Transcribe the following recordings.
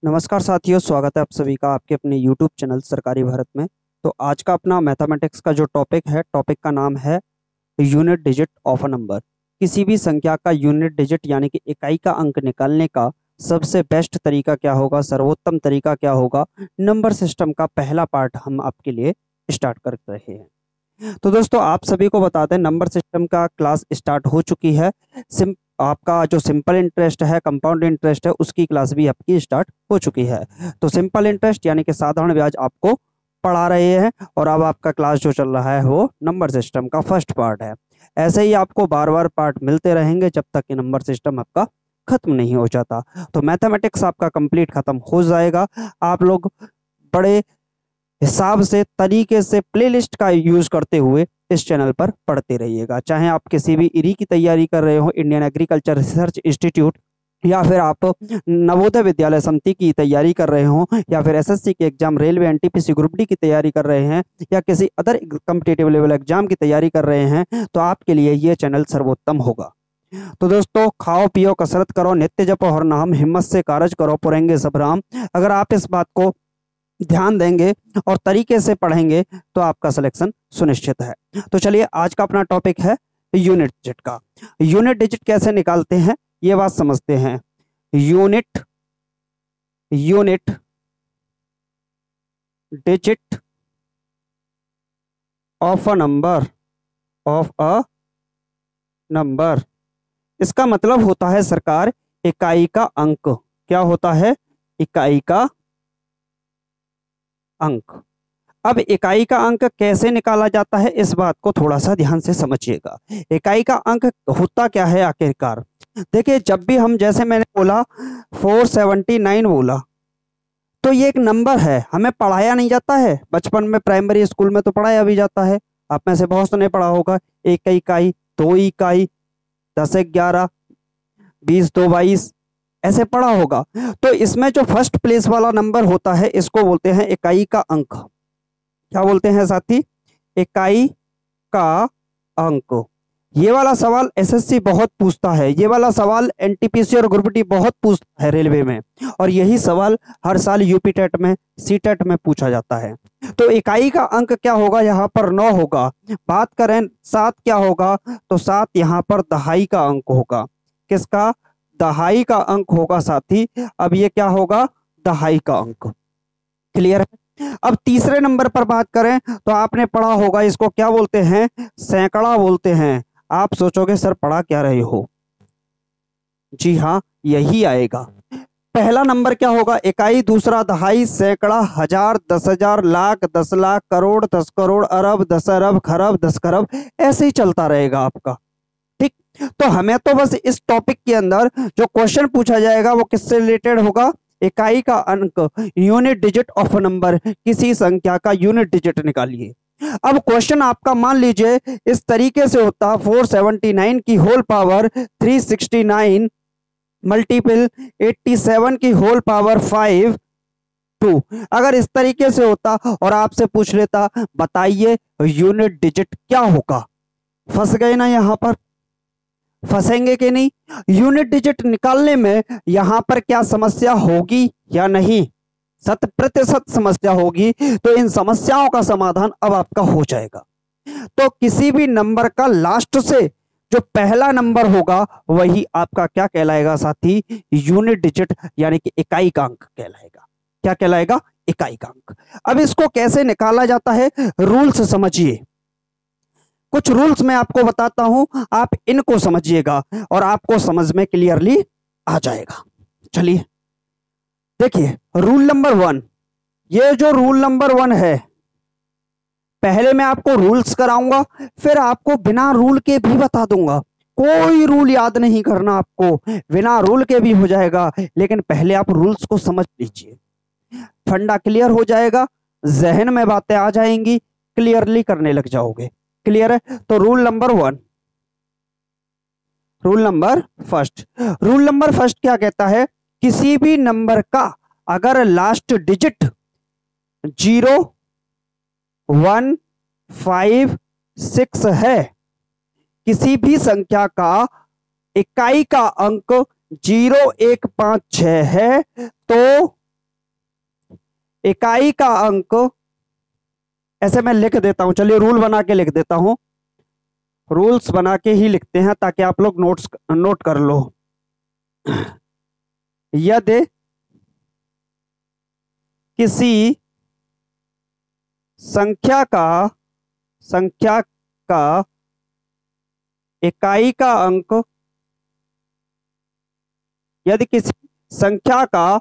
नमस्कार साथियों, स्वागत है आप सभी का आपके अपने YouTube चैनल सरकारी भारत में। तो आज का अपना मैथमेटिक्स का जो टॉपिक है, टॉपिक का नाम है unit digit of a number. किसी भी संख्या का यूनिट डिजिट यानी कि इकाई का अंक निकालने का सबसे बेस्ट तरीका क्या होगा, सर्वोत्तम तरीका क्या होगा, नंबर सिस्टम का पहला पार्ट हम आपके लिए स्टार्ट कर रहे हैं। तो दोस्तों, आप सभी को बता दें, नंबर सिस्टम का क्लास स्टार्ट हो चुकी है। आपका जो सिंपल इंटरेस्ट है, कंपाउंड इंटरेस्ट है, उसकी क्लास भी आपकी स्टार्ट हो चुकी है। तो सिंपल इंटरेस्ट यानी कि साधारण ब्याज आपको पढ़ा रहे हैं, और अब आपका क्लास जो चल रहा है वो नंबर सिस्टम का फर्स्ट पार्ट है। ऐसे ही आपको बार बार पार्ट मिलते रहेंगे जब तक कि नंबर सिस्टम आपका खत्म नहीं हो जाता। तो मैथमेटिक्स आपका कंप्लीट खत्म हो जाएगा। आप लोग बड़े हिसाब से, तरीके से, प्लेलिस्ट का यूज करते हुए इस चैनल पर पढ़ते रहिएगा। चाहे आप किसी भी इरी की तैयारी कर रहे हो, इंडियन एग्रीकल्चर रिसर्च इंस्टीट्यूट, या फिर आप नवोदय विद्यालय समिति की तैयारी कर रहे हो, या फिर एसएससी के exam, railway NTPC group D की तैयारी कर रहे हैं, या किसी अदर कॉम्पिटिटिव लेवल एग्जाम की तैयारी कर रहे हैं, तो आपके लिए ये चैनल सर्वोत्तम होगा। तो दोस्तों, खाओ पियो, कसरत करो, नित्य जपो हर नाम, हिम्मत से कार्य करो, पुरेंगे सब राम। अगर आप इस बात को ध्यान देंगे और तरीके से पढ़ेंगे तो आपका सिलेक्शन सुनिश्चित है। तो चलिए, आज का अपना टॉपिक है यूनिट डिजिट का। यूनिट डिजिट कैसे निकालते हैं ये बात समझते हैं। Unit digit of a number, इसका मतलब होता है सरकार, इकाई का अंक। क्या होता है? इकाई का अंक। अब इकाई का अंक कैसे निकाला जाता है, इस बात को थोड़ा सा ध्यान से समझिएगा। इकाई का अंक होता क्या है आखिरकार? देखिए, जब भी हम, जैसे मैंने बोला 479 बोला, तो ये एक नंबर है, हमें पढ़ाया नहीं जाता है। बचपन में प्राइमरी स्कूल में तो पढ़ाया भी जाता है। आप में से बहुत ने पढ़ा होगा, 1 इकाई, 2 इकाई, 10 11, 20 2 22, ऐसे पढ़ा होगा। तो इसमें जो फर्स्ट प्लेस वाला नंबर होता है, इसको बोलते हैं इकाई का अंक। क्या बोलते हैं साथी? इकाई का अंक। ये वाला सवाल एसएससी बहुत पूछता है, ये वाला सवाल एनटीपीसी और ग्रुप डी बहुत पूछता है रेलवे में, और यही सवाल हर साल यूपी टेट में, सी टेट में पूछा जाता है। तो इकाई का अंक क्या होगा? यहाँ पर 9 होगा। बात करें 7 क्या होगा, तो 7 यहाँ पर दहाई का अंक होगा। किसका? दहाई का अंक होगा साथी। अब ये क्या होगा? दहाई का अंक। क्लियर है? अब तीसरे नंबर पर बात करें तो आपने पढ़ा होगा, इसको क्या बोलते हैं? सैकड़ा बोलते हैं। आप सोचोगे सर पढ़ा क्या रहे हो? जी हाँ, यही आएगा। पहला नंबर क्या होगा? इकाई, दूसरा दहाई, सैकड़ा, हजार, 10,000, लाख, 10 लाख, करोड़, 10 करोड़, अरब, 10 अरब, खरब, 10 खरब, ऐसे ही चलता रहेगा आपका। ठीक, तो हमें तो बस इस टॉपिक के अंदर जो क्वेश्चन पूछा जाएगा वो किससे रिलेटेड होगा? इकाई का अंक, यूनिट डिजिट ऑफ नंबर। किसी संख्या का यूनिट डिजिट निकालिए। अब क्वेश्चन आपका मान लीजिए इस तरीके से होता, 479 की होल पावर 369 मल्टीपल 87 की होल पावर 5 2। अगर इस तरीके से होता और आपसे पूछ लेता बताइए यूनिट डिजिट क्या होगा, फंस गए ना? यहां पर फंसेंगे कि नहीं? यूनिट डिजिट निकालने में यहां पर क्या समस्या होगी या नहीं? 100% समस्या होगी। तो इन समस्याओं का समाधान अब आपका हो जाएगा। तो किसी भी नंबर का लास्ट से जो पहला नंबर होगा वही आपका क्या कहलाएगा साथी? यूनिट डिजिट यानी कि इकाई का अंक कहलाएगा। क्या कहलाएगा? इकाई का अंक। अब इसको कैसे निकाला जाता है, रूल्स समझिए। कुछ रूल्स मैं आपको बताता हूं, आप इनको समझिएगा और आपको समझ में क्लियरली आ जाएगा। चलिए देखिए, रूल नंबर 1। ये जो रूल नंबर 1 है, पहले मैं आपको रूल्स कराऊंगा, फिर आपको बिना रूल के भी बता दूंगा। कोई रूल याद नहीं करना आपको, बिना रूल के भी हो जाएगा, लेकिन पहले आप रूल्स को समझ लीजिए। फंडा क्लियर हो जाएगा, जहन में बातें आ जाएंगी, क्लियरली करने लग जाओगे। क्लियर है? तो rule number 1, rule number first क्या कहता है? किसी भी नंबर का अगर लास्ट डिजिट 0 1 5 6 है, किसी भी संख्या का इकाई का अंक 0 1 5 6 है, तो इकाई का अंक, ऐसे मैं लिख देता हूं, चलिए रूल बना के लिख देता हूं, रूल्स बना के ही लिखते हैं ताकि आप लोग नोट कर लो। यदि किसी संख्या का इकाई का अंक, यदि किसी संख्या का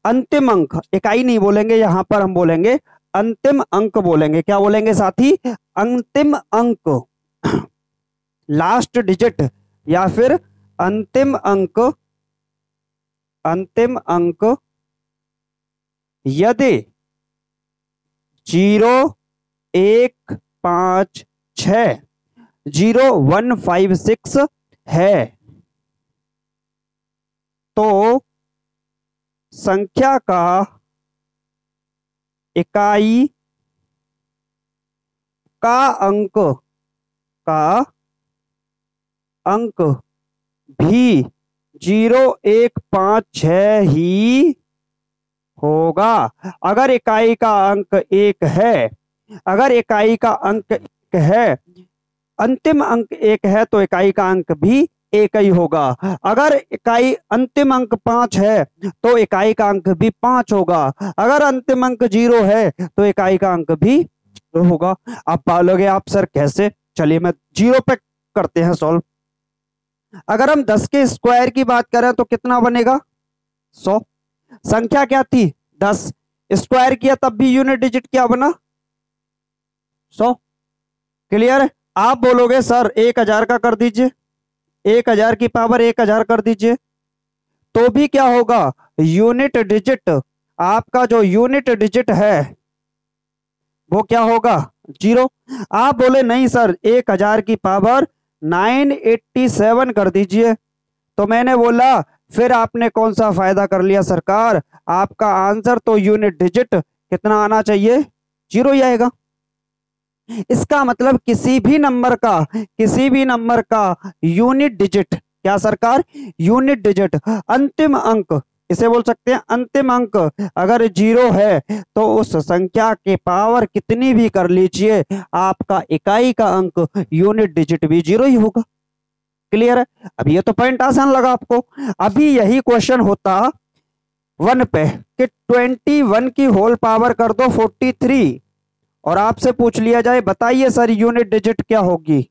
अंतिम अंक, इकाई नहीं बोलेंगे यहां पर, हम बोलेंगे अंतिम अंक बोलेंगे। क्या बोलेंगे साथी? अंतिम अंक, लास्ट डिजिट या फिर अंतिम अंक, अंतिम अंक यदि 0 1 5 6 0 1 5 6 है तो संख्या का इकाई का अंक भी 0 1 5 6 ही होगा। अगर इकाई का अंक 1 है, अगर इकाई का अंक 1 है, अंतिम अंक 1 है तो इकाई का अंक भी 1 ही होगा। अगर इकाई अंतिम अंक 5 है तो इकाई का अंक भी 5 होगा। अगर अंतिम अंक 0 है तो इकाई का अंक भी 0 होगा। आप बोलोगे आप सर कैसे? चलिए मैं 0 पे करते हैं सॉल्व। अगर हम 10 के स्क्वायर की बात करें तो कितना बनेगा? 100। संख्या क्या थी? 10। स्क्वायर किया तब भी यूनिट डिजिट क्या बना? 100। क्लियर है? आप बोलोगे सर 1000 का कर दीजिए, 1000 की पावर 1000 कर दीजिए, तो भी क्या होगा? यूनिट डिजिट, आपका जो यूनिट डिजिट है वो क्या होगा? 0। आप बोले नहीं सर 1000 की पावर 987 कर दीजिए, तो मैंने बोला फिर आपने कौन सा फायदा कर लिया सरकार? आपका आंसर तो यूनिट डिजिट कितना आना चाहिए? 0 ही आएगा। इसका मतलब किसी भी नंबर का यूनिट डिजिट, क्या सरकार? यूनिट डिजिट, अंतिम अंक, इसे बोल सकते हैं अंतिम अंक अगर 0 है तो उस संख्या के पावर कितनी भी कर लीजिए, आपका इकाई का अंक यूनिट डिजिट भी 0 ही होगा। क्लियर है? अब ये तो पॉइंट आसान लगा आपको। अभी यही क्वेश्चन होता 1 पे कि 21 की होल पावर कर दो 43 और आपसे पूछ लिया जाए बताइए सर यूनिट डिजिट क्या होगी?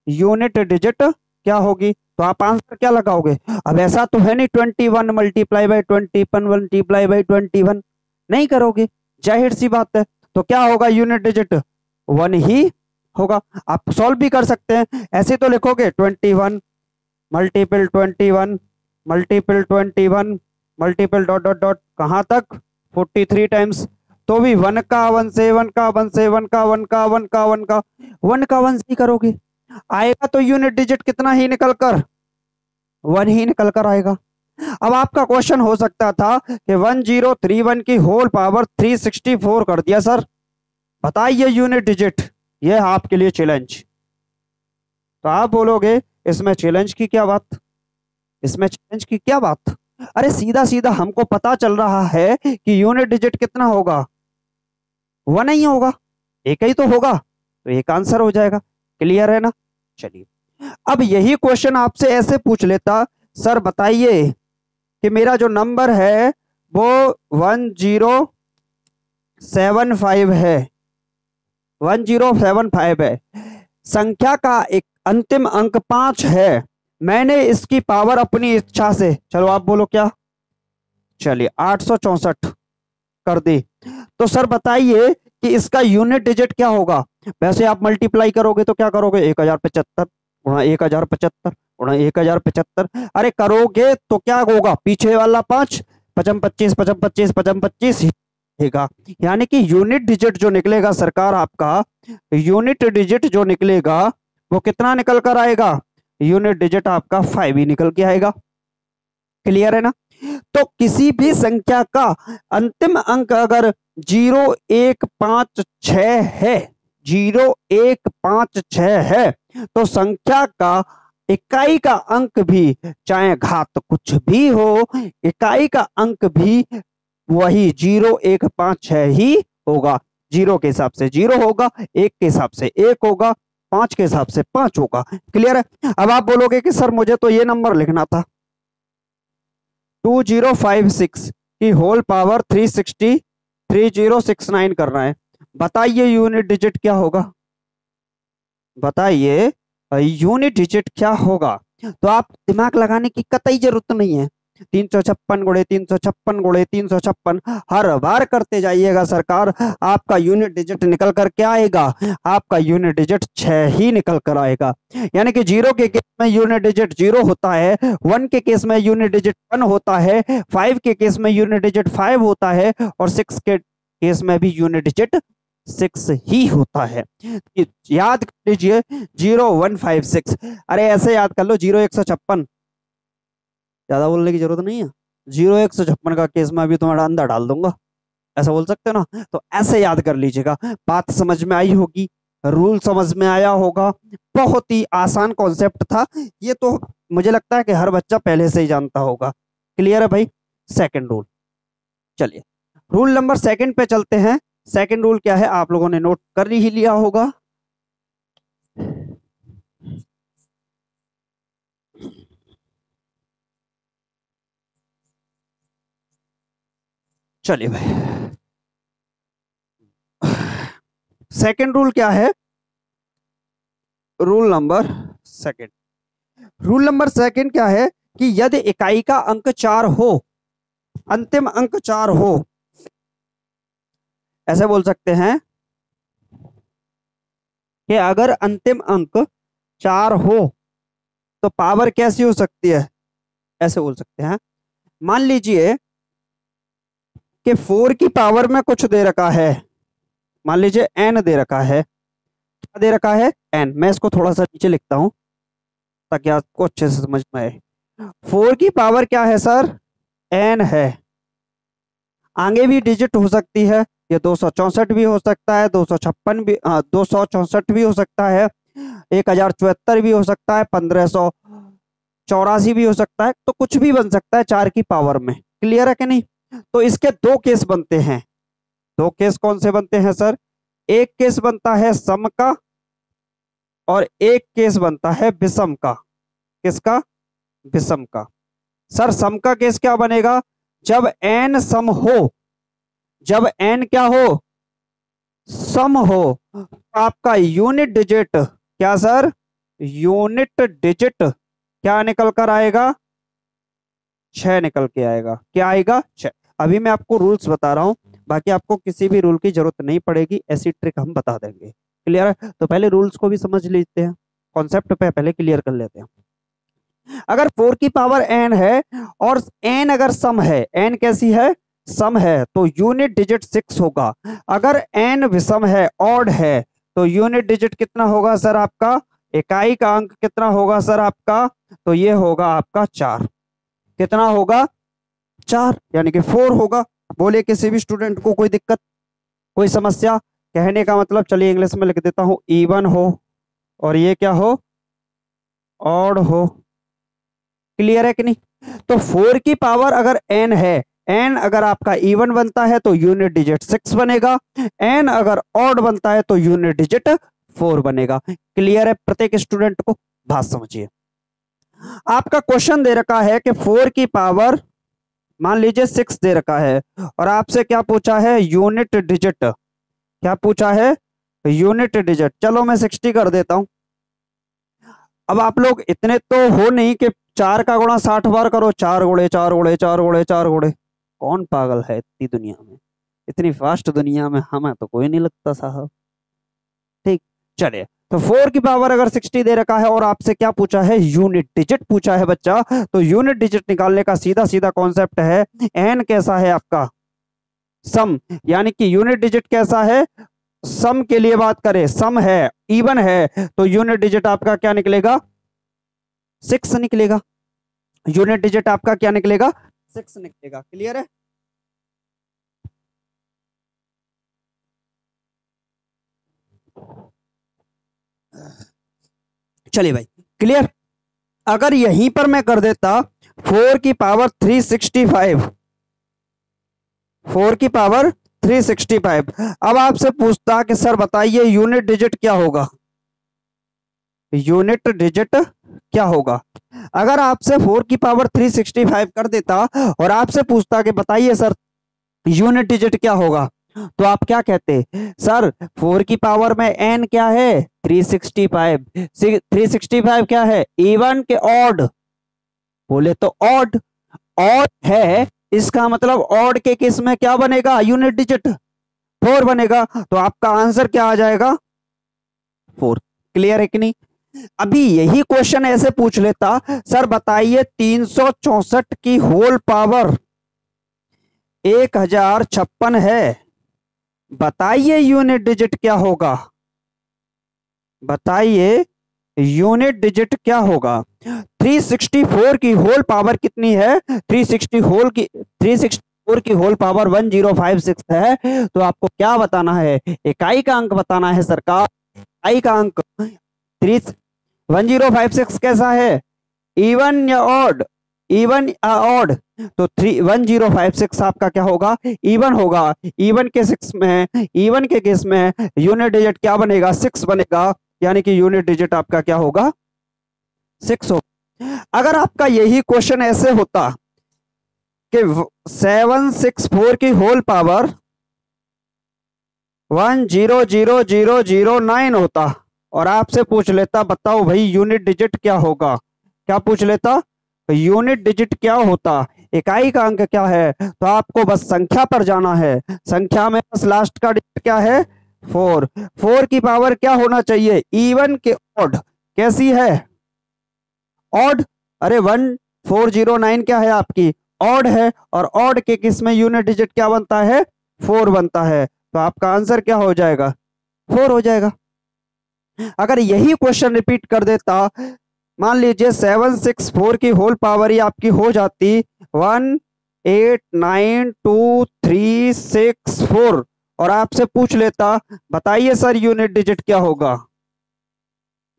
यूनिट डिजिट क्या होगी? तो आप आंसर क्या लगाओगे? अब ऐसा तो है नहीं 21 मल्टीप्लाई बाई 21 मल्टीप्लाई बाई 21 नहीं करोगे, जाहिर सी बात है। तो क्या होगा? यूनिट डिजिट 1 ही होगा। आप सॉल्व भी कर सकते हैं, ऐसे तो लिखोगे 21 multiple 21 multiple 21 multiple dot dot dot कहां तक? 43 टाइम्स, तो भी 1 का 1 से 1 का 1 से 1 का 1 का 1 का 1 का 1 का 1 से करोगे, आएगा तो यूनिट डिजिट कितना ही निकल कर? 1 ही निकल कर आएगा। अब आपका क्वेश्चन हो सकता था कि 1031 की होल पावर 364 कर दिया सर, बताइए यूनिट डिजिट। ये है आपके लिए चैलेंज। तो आप बोलोगे इसमें चैलेंज की क्या बात? इसमें चैलेंज की क्या बात? अरे सीधा सीधा हमको पता चल रहा है कि यूनिट डिजिट कितना होगा? 1 नहीं होगा, 1 ही तो होगा, तो एक आंसर हो जाएगा। क्लियर है ना? चलिए अब यही क्वेश्चन आपसे ऐसे पूछ लेता, सर बताइए कि मेरा जो नंबर है वो 1075 है, 1075 है, संख्या का एक अंतिम अंक 5 है, मैंने इसकी पावर अपनी इच्छा से, चलो आप बोलो क्या? चलिए 864 कर दी। तो सर बताइए कि इसका यूनिट डिजिट क्या होगा? वैसे आप मल्टीप्लाई करोगे तो क्या करोगे? 1075 गुणा 1075 गुणा 1075, अरे करोगे तो क्या होगा? पीछे वाला 5 पचम 25 पचम 25 पचम 25 होगा, यानी कि यूनिट डिजिट जो निकलेगा सरकार, आपका यूनिट डिजिट जो निकलेगा वो कितना निकल कर आएगा? यूनिट डिजिट आपका 5 ही निकल के आएगा। क्लियर है ना? तो किसी भी संख्या का अंतिम अंक अगर 0 1 5 6 है, 0 1 5 6 है, तो संख्या का इकाई का अंक भी, चाहे घात कुछ भी हो, इकाई का अंक भी वही 0 1 5 6 ही होगा। 0 के हिसाब से 0 होगा, 1 के हिसाब से 1 होगा, 5 के हिसाब से 5 होगा। क्लियर है। अब आप बोलोगे कि सर मुझे तो ये नंबर लिखना था, 2056 की होल पावर 360 3069 करना है। बताइए यूनिट डिजिट क्या होगा, बताइए यूनिट डिजिट क्या होगा। तो आप दिमाग लगाने की कतई जरूरत नहीं है। 356 गुणे 356 गुणे 356 हर बार करते जाइएगा सरकार, आपका यूनिट डिजिट निकल कर क्या आएगा, आपका यूनिट डिजिट 6 ही निकल कर आएगा। यानी कि 0 के केस में यूनिट डिजिट 0 होता है, 1 के केस में यूनिट डिजिट 1 होता है, 5 के केस में यूनिट डिजिट 5 होता है, और 6 के केस में भी यूनिट डिजिट 6 ही होता है। याद कर लीजिए 0156, अरे ऐसे याद कर लो 0156, ज्यादा बोलने की जरूरत नहीं है। 0156 का केस में अभी तुम्हारा अंदर डाल दूंगा, ऐसा बोल सकते हो ना। तो ऐसे याद कर लीजिएगा। बात समझ में आई होगी, रूल समझ में आया होगा। बहुत ही आसान कॉन्सेप्ट था ये, तो मुझे लगता है कि हर बच्चा पहले से ही जानता होगा। क्लियर है भाई। सेकंड रूल, चलिए रूल नंबर सेकंड पे चलते हैं। सेकंड रूल क्या है आप लोगों ने नोट कर ही लिया होगा। चलिए भाई, सेकंड रूल क्या है, rule number second, rule number second क्या है कि यदि इकाई का अंक 4 हो, अंतिम अंक 4 हो, ऐसे बोल सकते हैं कि अगर अंतिम अंक 4 हो तो पावर कैसी हो सकती है, ऐसे बोल सकते हैं। मान लीजिए कि 4 की पावर में कुछ दे रखा है, मान लीजिए n दे रखा है। क्या दे रखा है, n। मैं इसको थोड़ा सा नीचे लिखता हूं ताकि आपको अच्छे से समझ में आए। 4 की पावर क्या है सर, n है। आगे भी डिजिट हो सकती है, ये 264 भी हो सकता है, 256 भी, 264 भी हो सकता है, 1074 भी हो सकता है, 1584 भी हो सकता है, तो कुछ भी बन सकता है 4 की पावर में। क्लियर है कि नहीं। तो इसके दो केस बनते हैं। दो केस कौन से बनते हैं सर, एक केस बनता है सम का और एक केस बनता है विषम का। किसका, विषम का। सर सम का केस क्या बनेगा, जब n सम हो, जब n क्या हो, सम हो, तो आपका यूनिट डिजिट क्या सर, यूनिट डिजिट क्या निकल कर आएगा, 6 निकल के आएगा। क्या आएगा, 6। अभी मैं आपको रूल्स बता रहा हूं, बाकी आपको किसी भी रूल की जरूरत नहीं पड़ेगी, ऐसी ट्रिक हम बता देंगे। क्लियर है। तो पहले रूल्स को भी समझ लेते हैं, कॉन्सेप्ट पे पहले क्लियर कर लेते हैं। अगर 4 की पावर n है और n अगर सम है, n कैसी है, सम है, तो यूनिट डिजिट 6 होगा। अगर n विषम है, ऑड है, तो यूनिट डिजिट कितना होगा सर आपका, इकाई का अंक कितना होगा सर आपका, तो ये होगा आपका 4। कितना होगा, 4, यानी कि 4 होगा। बोले किसी भी स्टूडेंट को कोई दिक्कत, कोई समस्या, कहने का मतलब, चलिए इंग्लिश में लिख देता हूं, इवन हो और ये क्या हो, ऑड हो। क्लियर है कि नहीं। तो 4 की पावर अगर n है, n अगर आपका इवन बनता है तो यूनिट डिजिट 6 बनेगा, n अगर ऑड बनता है तो यूनिट डिजिट 4 बनेगा। क्लियर है प्रत्येक स्टूडेंट को, बात समझिए। आपका क्वेश्चन दे रखा है कि 4 की पावर मान लीजिए 6 दे रखा है और आपसे क्या पूछा है, यूनिट डिजिट। क्या पूछा है, यूनिट डिजिट। चलो मैं 60 कर देता हूं। अब आप लोग इतने तो हो नहीं कि 4 का गुणा 60 बार करो, 4 गुणे 4 गुणे 4 गुणे 4 गुणे। कौन पागल है इतनी दुनिया में, इतनी फास्ट दुनिया में हमें तो कोई नहीं लगता साहब। ठीक, चलिए। तो 4 की पावर अगर 60 दे रखा है और आपसे क्या पूछा है, यूनिट डिजिट पूछा है बच्चा, तो यूनिट डिजिट निकालने का सीधा सीधा कॉन्सेप्ट है, एन कैसा है आपका, सम, यानी कि यूनिट डिजिट कैसा है, सम के लिए बात करें, सम है, इवन है, तो यूनिट डिजिट आपका क्या निकलेगा, 6 निकलेगा। यूनिट डिजिट आपका क्या निकलेगा, 6 निकलेगा। क्लियर है। चलिए भाई, क्लियर। अगर यहीं पर मैं कर देता 4 की पावर 365, 4 की पावर 365। अब आपसे पूछता कि सर बताइए यूनिट डिजिट क्या होगा, यूनिट डिजिट क्या होगा। अगर आपसे 4 की पावर 365 कर देता और आपसे पूछता कि बताइए सर यूनिट डिजिट क्या होगा, तो आप क्या कहते, सर 4 की पावर में n क्या है 365, 365 क्या है इवन के ऑड, बोले तो ऑड, ऑड है इसका मतलब ऑड के केस में क्या बनेगा यूनिट डिजिट 4 बनेगा, तो आपका आंसर क्या आ जाएगा 4। क्लियर है कि नहीं। अभी यही क्वेश्चन ऐसे पूछ लेता, सर बताइए 364 की होल पावर 1056 है, बताइए यूनिट डिजिट क्या होगा, बताइए यूनिट डिजिट क्या होगा। 364 की होल पावर कितनी है, 364 की होल पावर 1056 है, तो आपको क्या बताना है, इकाई का अंक बताना है सरकार। इकाई का अंक 1056 कैसा है, इवन या ऑड, इवन या ऑड, तो 1056 आपका क्या होगा इवन होगा। इवन के 6 में, इवन के केस में यूनिट डिजिट क्या बनेगा 6 बनेगा, यानी कि यूनिट डिजिट आपका क्या होगा 6 होगा। अगर आपका यही क्वेश्चन ऐसे होता कि 764 की होल पावर 100009 होता और आपसे पूछ लेता बताओ भाई यूनिट डिजिट क्या होगा, क्या पूछ लेता यूनिट डिजिट क्या होता, इकाई का अंक क्या है, तो आपको बस संख्या पर जाना है। संख्या में बस लास्ट का डिजिट क्या है 4। 4 की पावर क्या होना चाहिए इवन के ऑड, कैसी है ऑड, अरे 1409 क्या है आपकी ऑड है, और ऑड के किस में यूनिट डिजिट क्या बनता है 4 बनता है, तो आपका आंसर क्या हो जाएगा 4 हो जाएगा। अगर यही क्वेश्चन रिपीट कर देता, मान लीजिए 764 की होल पावर ही आपकी हो जाती 189234 और आपसे पूछ लेता बताइए सर यूनिट डिजिट क्या होगा,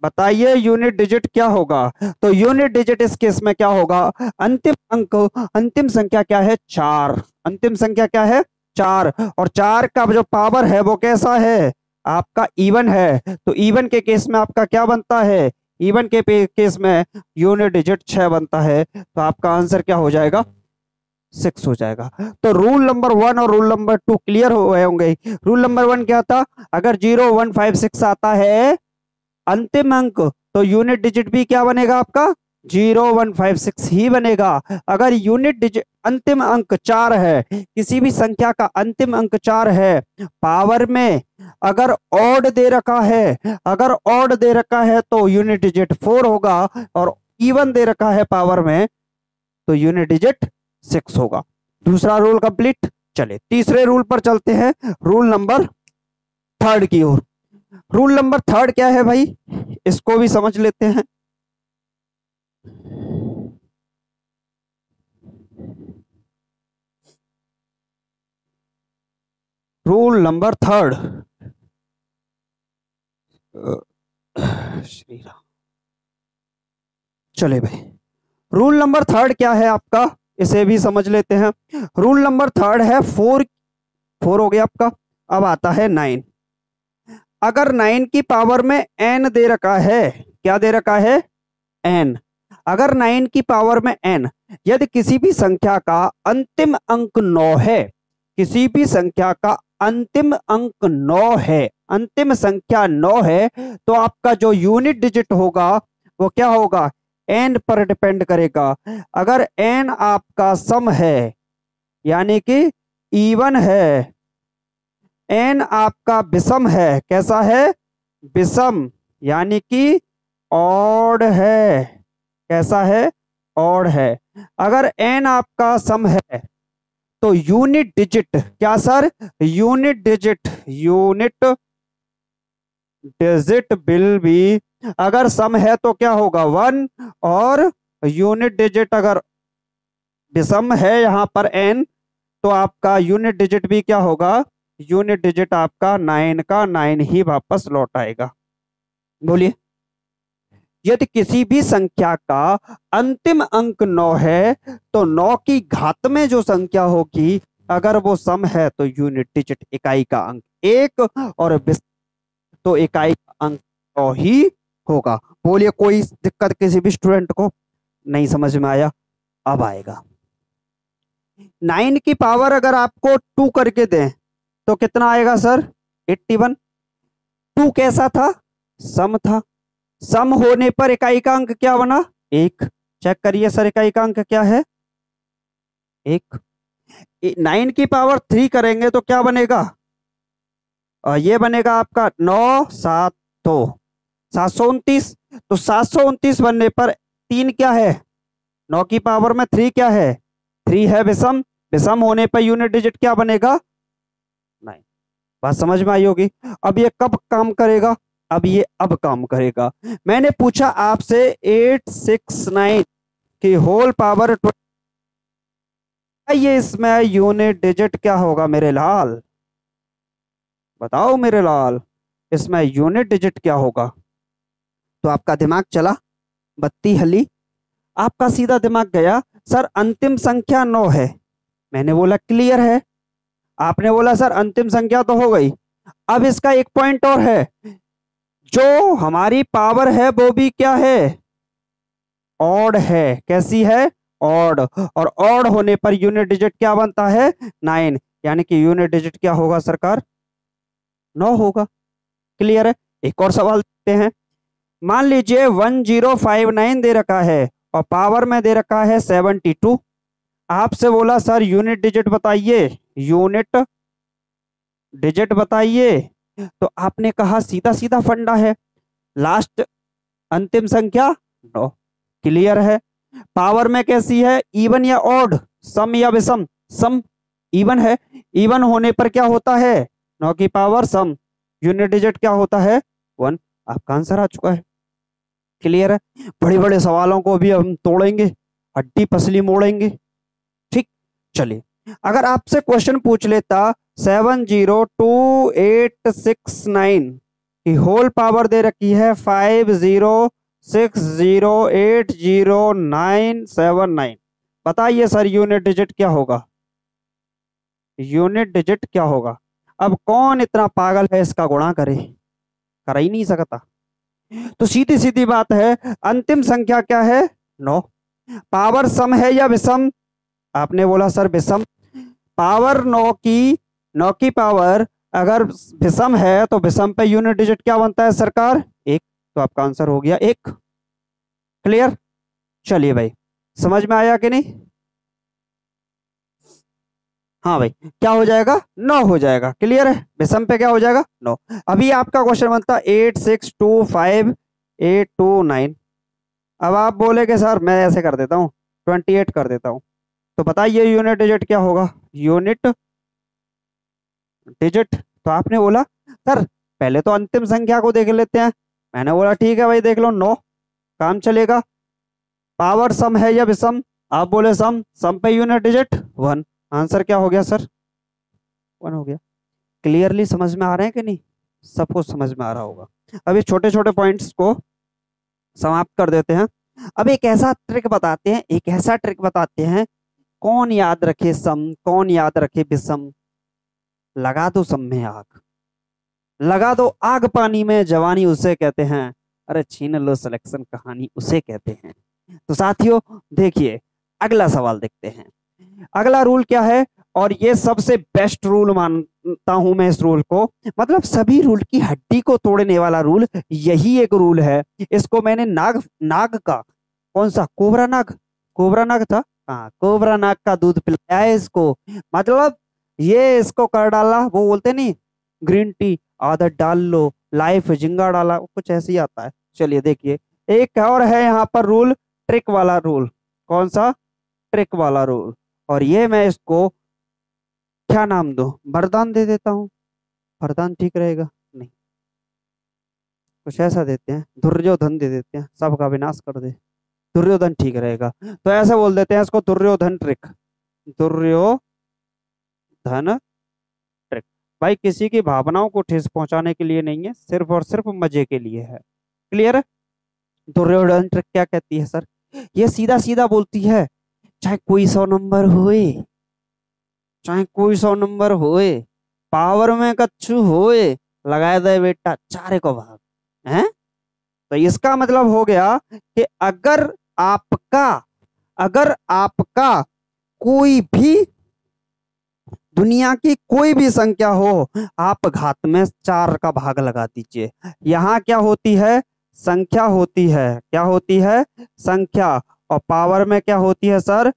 बताइए यूनिट डिजिट क्या होगा, तो यूनिट डिजिट इस केस में क्या होगा अंतिम अंक, अंतिम संख्या क्या है 4, अंतिम संख्या क्या है 4, और 4 का जो पावर है वो कैसा है आपका इवन है, तो इवन के केस में आपका क्या बनता है, इवन के केस में यूनिट डिजिट 6 बनता है, तो आपका आंसर क्या हो जाएगा 6 हो जाएगा। तो रूल नंबर 1 और रूल नंबर 2 क्लियर हो गए होंगे। रूल नंबर 1 क्या था, अगर 0156 आता है अंतिम अंक तो यूनिट डिजिट भी क्या बनेगा आपका 0156 ही बनेगा। अगर यूनिट डिजिट अंतिम अंक 4 है, किसी भी संख्या का अंतिम अंक 4 है, पावर में अगर ऑड दे रखा है, अगर ऑड दे रखा है तो यूनिट डिजिट 4 होगा, और इवन दे रखा है पावर में तो यूनिट डिजिट 6 होगा। दूसरा रूल कंप्लीट। चले तीसरे रूल पर चलते हैं, रूल नंबर 3 की ओर। रूल नंबर 3 क्या है भाई, इसको भी समझ लेते हैं। रूल नंबर 3, श्री राम, चले भाई रूल नंबर 3 क्या है आपका, इसे भी समझ लेते हैं। रूल नंबर 3 है 4 हो गया आपका। अब आता है 9। अगर 9 की पावर में n दे रखा है, क्या दे रखा है n, अगर 9 की पावर में n, यदि किसी भी संख्या का अंतिम अंक 9 है, किसी भी संख्या का अंतिम अंक 9 है, अंतिम संख्या 9 है, तो आपका जो यूनिट डिजिट होगा वो क्या होगा n पर डिपेंड करेगा। अगर n आपका सम है यानी कि इवन है, n आपका विषम है, कैसा है विषम, यानी कि ऑड है, कैसा है ऑड है। अगर n आपका सम है तो यूनिट डिजिट क्या sir, unit digit, unit digit will be, अगर सम है तो क्या होगा 1, और यूनिट डिजिट अगर विषम है यहाँ पर n, तो आपका यूनिट डिजिट भी क्या होगा, यूनिट डिजिट आपका 9 का 9 ही वापस लौट आएगा। बोलिए, यदि किसी भी संख्या का अंतिम अंक 9 है तो 9 की घात में जो संख्या होगी अगर वो सम है तो यूनिट डिजिट इकाई का अंक एक, और तो इकाई का अंक 100 ही होगा। बोलिए कोई दिक्कत किसी भी स्टूडेंट को? नहीं समझ में आया? अब आएगा। 9 की पावर अगर आपको 2 करके दें तो कितना आएगा सर? 81। 2 कैसा था? सम था। सम होने पर इकाई का अंक क्या बना? 1। चेक करिए सर, इकाई का अंक क्या है? 1। 9 की पावर 3 करेंगे तो क्या बनेगा? ये बनेगा आपका 9 7 2 729। तो 729 बनने पर 3 क्या है? 9 की पावर में 3 क्या है? 3 है विषम। विषम होने पर यूनिट डिजिट क्या बनेगा? 9। बात समझ में आई होगी। अब ये कब काम करेगा? अब काम करेगा। मैंने पूछा आपसे 869 की होल पावर, ये इसमें यूनिट डिजिट क्या होगा मेरे लाल? बताओ मेरे लाल, इसमें यूनिट डिजिट क्या होगा? तो आपका दिमाग चला, बत्ती हली, आपका सीधा दिमाग गया सर अंतिम संख्या 9 है। मैंने बोला क्लियर है। आपने बोला सर अंतिम संख्या तो हो गई। अब इसका एक पॉइंट और है, जो हमारी पावर है वो भी क्या है? ऑड है। कैसी है? ऑड। और ऑड होने पर यूनिट डिजिट क्या बनता है? 9। यानी कि यूनिट डिजिट क्या होगा सरकार? 9 होगा। क्लियर है? एक और सवाल देखते हैं। मान लीजिए 1059 दे रखा है और पावर में दे रखा है 72। आपसे बोला सर यूनिट डिजिट बताइए, यूनिट डिजिट बताइए। तो आपने कहा सीधा सीधा फंडा है, लास्ट अंतिम संख्या 9। क्लियर है? पावर में कैसी है? इवन या ऑड? सम या विषम? सम। इवन है। इवन होने पर क्या होता है? 9 की पावर सम। यूनिट डिजिट क्या होता है? 1। आपका आंसर आ चुका है। क्लियर है? बड़े बड़े सवालों को भी हम तोड़ेंगे, हड्डी पसली मोड़ेंगे। ठीक, चलिए अगर आपसे क्वेश्चन पूछ लेता 702869 की होल पावर दे रखी है 5060800979, बताइए सर यूनिट डिजिट क्या होगा? यूनिट डिजिट क्या होगा? अब कौन इतना पागल है इसका गुणा करे? कर ही नहीं सकता। तो सीधी सीधी बात है, अंतिम संख्या क्या है? 9। पावर सम है या विषम? आपने बोला सर विषम। पावर 9 की पावर अगर विषम है तो विषम पे यूनिट डिजिट क्या बनता है सरकार? 1। तो आपका आंसर हो गया 1। क्लियर? चलिए भाई, समझ में आया कि नहीं? हाँ भाई, क्या हो जाएगा? 9 हो जाएगा। क्लियर है? विषम पे क्या हो जाएगा? 9। अभी आपका क्वेश्चन बनता 8625829। अब आप बोलेगे सर मैं ऐसे कर देता हूँ, 28 कर देता हूँ। तो बताइए यूनिट डिजिट क्या होगा? यूनिट डिजिट, तो आपने बोला सर पहले तो अंतिम संख्या को देख लेते हैं। मैंने बोला ठीक है भाई देख लो, 9 काम चलेगा। पावर सम है या विषम? आप बोले सम। सम पे यूनिट डिजिट 1। आंसर क्या हो गया सर? 1 हो गया। क्लियरली समझ में आ रहे हैं कि नहीं? सबको समझ में आ रहा होगा। अभी छोटे छोटे पॉइंट्स को समाप्त कर देते हैं। अब एक ऐसा ट्रिक बताते हैं, कौन याद रखे सम, कौन याद रखे विषम? लगा दो सम में आग, लगा दो आग पानी में, जवानी उसे कहते हैं, अरे छीन लो सिलेक्शन कहानी उसे कहते हैं। तो साथियों देखिए अगला सवाल देखते हैं। अगला रूल क्या है? और ये सबसे बेस्ट रूल मानता हूं मैं इस रूल को, मतलब सभी रूल की हड्डी को तोड़ने वाला रूल यही एक रूल है। इसको मैंने नाग का, कौन सा? कोबरा नाग था। हाँ, कोबरा नाग का दूध पिलाया है इसको। मतलब ये इसको कर डाला, वो बोलते नहीं ग्रीन टी आदत डाल लो लाइफ जिंगा डाला, कुछ ऐसे ही आता है। चलिए देखिए एक और है यहाँ पर रूल, ट्रिक वाला रूल। कौन सा? ट्रिक वाला रूल। और ये मैं इसको क्या नाम दूं? वरदान दे देता हूँ। वरदान ठीक रहेगा? नहीं, कुछ ऐसा देते हैं, दुर्योधन दे देते हैं, सबका विनाश कर दे। दुर्योधन ठीक रहेगा। तो ऐसे बोल देते हैं इसको, दुर्योधन ट्रिक। दुर्योधन ट्रिक। भाई किसी की भावनाओं को ठेस पहुंचाने के लिए नहीं है, सिर्फ और सिर्फ मजे के लिए है। क्लियर है? दुर्योधन ट्रिक क्या कहती है सर? ये सीधा सीधा बोलती है, चाहे कोई 100 नंबर हुए, चाहे कोई 100 नंबर होए, पावर में कच्छु होए, लगाए दे बेटा 4 को भाग है। तो इसका मतलब हो गया कि आपका अगर आपका कोई भी दुनिया की कोई भी संख्या हो, आप घात में 4 का भाग लगा दीजिए। यहाँ क्या होती है? संख्या होती है। क्या होती है? संख्या। और पावर में क्या होती है सर?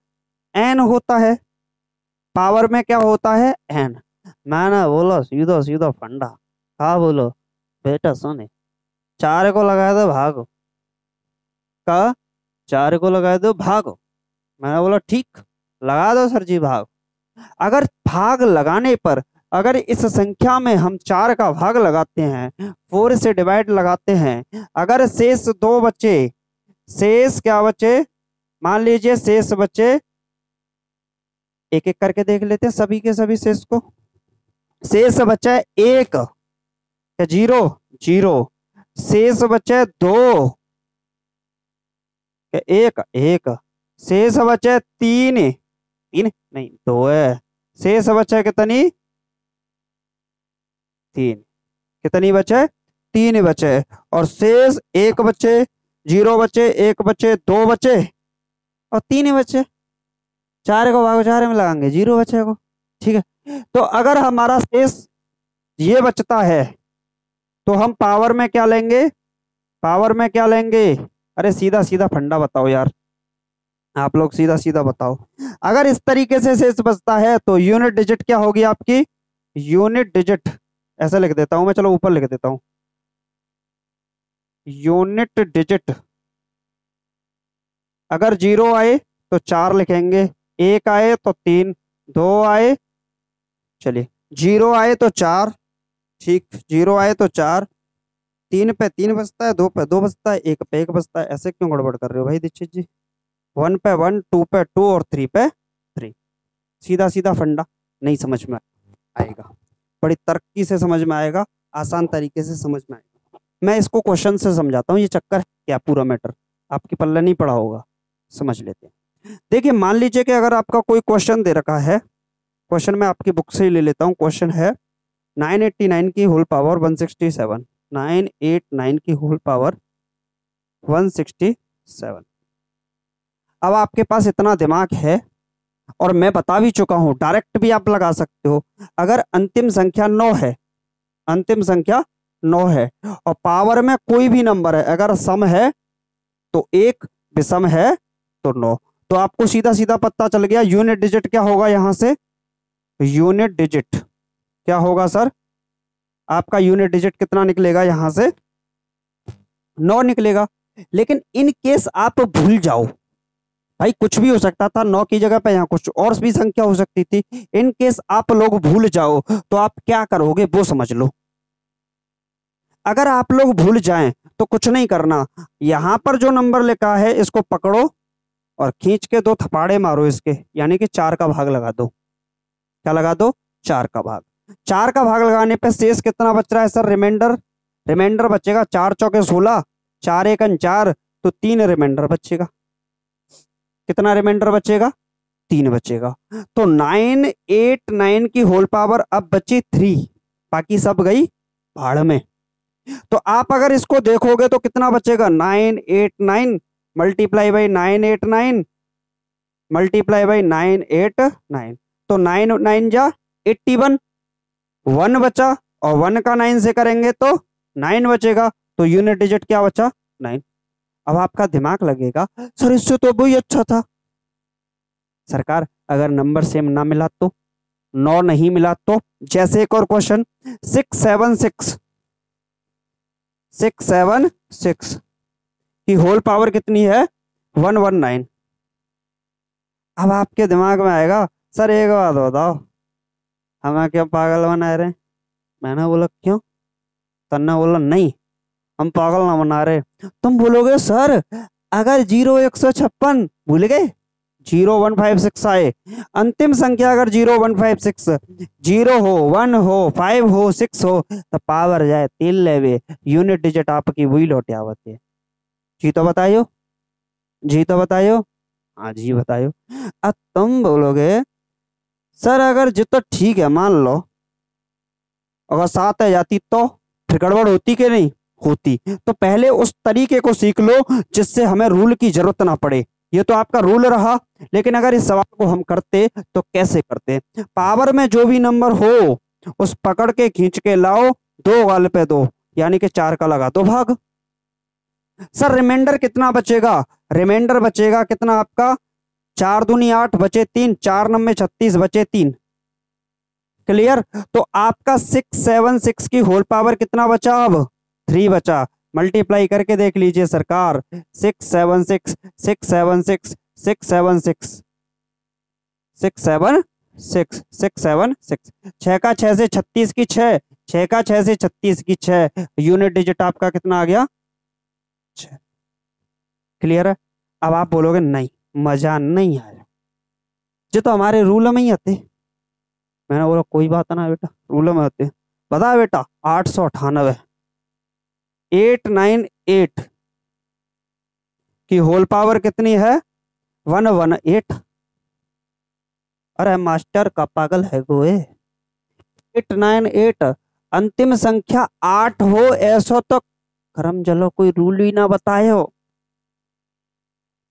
एन होता है। पावर में क्या होता है? एन। मैंने बोला सीधा सीधा फंडा। हाँ बोलो बेटा सुने, 4 को लगा दो भागो का, 4 को लगा दो भागो। मैंने बोला ठीक, लगा दो सर जी भाग। अगर भाग लगाने पर, अगर इस संख्या में हम 4 का भाग लगाते हैं, 4 से डिवाइड लगाते हैं, अगर शेष 2 बचे, शेष क्या बचे? मान लीजिए शेष बचे, एक एक करके देख लेते हैं सभी के सभी शेष को। शेष बचा 1, 0 0, शेष बचे 2, 1 1, शेष बचे 3 3 नहीं 2 है, शेष बचे कितनी? 3। कितनी बचे? 3 बचे। और शेष 1 बचे, 0 बचे, 1 बचे, 2 बचे और 3 बचे। 4 को भागो 4 में लगाएंगे, 0 बचेगा। ठीक है, तो अगर हमारा शेष ये बचता है तो हम पावर में क्या लेंगे? पावर में क्या लेंगे? अरे सीधा सीधा फंडा बताओ यार, आप लोग सीधा सीधा बताओ। अगर इस तरीके से शेष बचता है तो यूनिट डिजिट क्या होगी आपकी? यूनिट डिजिट ऐसे लिख देता हूं मैं, चलो ऊपर लिख देता हूं। यूनिट डिजिट अगर 0 आए तो 4 लिखेंगे, 1 आए तो 3, 2 आए, चलिए 0 आए तो 4, ठीक 0 आए तो 4, 3 पे 3 बचता है, 2 पे 2 बचता है, 1 पे 1 बचता है। ऐसे क्यों गड़बड़ कर रहे हो भाई दीक्षित जी? 1 पे 1, 2 पे 2 और 3 पे 3। सीधा सीधा फंडा नहीं समझ में आएगा, बड़ी तरक्की से समझ में आएगा, आसान तरीके से समझ में आएगा। मैं इसको क्वेश्चन से समझाता हूँ, ये चक्कर क्या पूरा मैटर आपके पल्ले नहीं पड़ा होगा, समझ लेते हैं। देखिए मान लीजिए कि अगर आपका कोई क्वेश्चन दे रखा है, क्वेश्चन मैं आपकी बुक से ही ले लेता हूँ। क्वेश्चन है 989 की होल पावर 167, 989 की होल पावर 167। अब आपके पास इतना दिमाग है और मैं बता भी चुका हूं, डायरेक्ट भी आप लगा सकते हो। अगर अंतिम संख्या 9 है, अंतिम संख्या 9 है और पावर में कोई भी नंबर है, अगर सम है तो 1, विषम है तो 9, तो आपको सीधा सीधा पता चल गया यूनिट डिजिट क्या होगा। यहां से यूनिट डिजिट क्या होगा सर? आपका यूनिट डिजिट कितना निकलेगा? यहां से 9 निकलेगा। लेकिन इन केस आप भूल जाओ, भाई कुछ भी हो सकता था, 9 की जगह पे यहाँ कुछ और भी संख्या हो सकती थी। इन केस आप लोग भूल जाओ तो आप क्या करोगे वो समझ लो। अगर आप लोग भूल जाएं तो कुछ नहीं करना, यहां पर जो नंबर लिखा है इसको पकड़ो और खींच के 2 थपाड़े मारो इसके, यानी कि 4 का भाग लगा दो। क्या लगा दो? 4 का भाग। 4 का भाग लगाने पे शेष कितना बच रहा है सर? रिमाइंडर, रिमाइंडर बचेगा 4 चौके 16, 4 एकन 4, तो 3 रिमाइंडर बचेगा। कितना रिमाइंडर बचेगा? 3 बचेगा। तो 989 की होल पावर अब बची 3, बाकी सब गई भाड़ में। तो आप अगर इसको देखोगे तो कितना बचेगा? 989 मल्टीप्लाई बाई 989 मल्टीप्लाई बाई 989, तो 9 9 जा 81, 1 बचा और 1 का 9 से करेंगे तो 9 बचेगा, तो यूनिट डिजिट क्या बचा? 9। अब आपका दिमाग लगेगा सर इससे तो वही अच्छा था। सरकार अगर नंबर सेम ना मिला तो, 9 नहीं मिला तो, जैसे एक और क्वेश्चन 676 की होल पावर कितनी है? 119। अब आपके दिमाग में आएगा सर एक बात बताओ, हमें क्यों पागल बना रहे हैं? मैंने बोला क्यों? तन्ने बोला नहीं हम पागल ना बना रहे। तुम बोलोगे सर अगर 0 156 भूल गए, 0156 आए, अंतिम संख्या अगर 0156, 0 हो 1 हो 5 हो 6 हो तो पावर जाए 3 लेवे, यूनिट डिजिट आपकी वही लौटे आवती है। जी तो बताइयो, जी तो बताइयो, हाँ जी बताइयो। अब तुम बोलोगे सर अगर जितना ठीक है, मान लो अगर 7 आ जाती तो फिर गड़बड़ होती कि नहीं होती। तो पहले उस तरीके को सीख लो जिससे हमें रूल की जरूरत ना पड़े। ये तो आपका रूल रहा, लेकिन अगर इस सवाल को हम करते तो कैसे करते? पावर में जो भी नंबर हो उस पकड़ के खींच के लाओ, 2 गाल पे 2 यानी कि 4 का लगा दो भाग। सर रिमाइंडर कितना बचेगा? रिमाइंडर बचेगा कितना आपका? 4 दूनी 8 बचे 3, 4 नंबे 36 बचे 3। क्लियर? तो आपका 676 की होल पावर कितना बचा? अब 3 बचा। मल्टीप्लाई करके देख लीजिए सरकार, 676 676 676 676 676, 6 का 6 से 36 की 6, 6 का 6 से 36 की 6, यूनिट डिजिट आपका कितना आ गया? 6। क्लियर है? अब आप बोलोगे नहीं मजा नहीं आया, जो तो हमारे रूल में ही आते। मैंने बोला कोई बात ना बेटा, रूल में आते। बता बेटा, 898 898 की होल पावर कितनी है? 118। अरे मास्टर का पागल है गोए। 898 अंतिम संख्या 8 हो, ऐसा तो करम जलो कोई रूल ही ना बताए हो।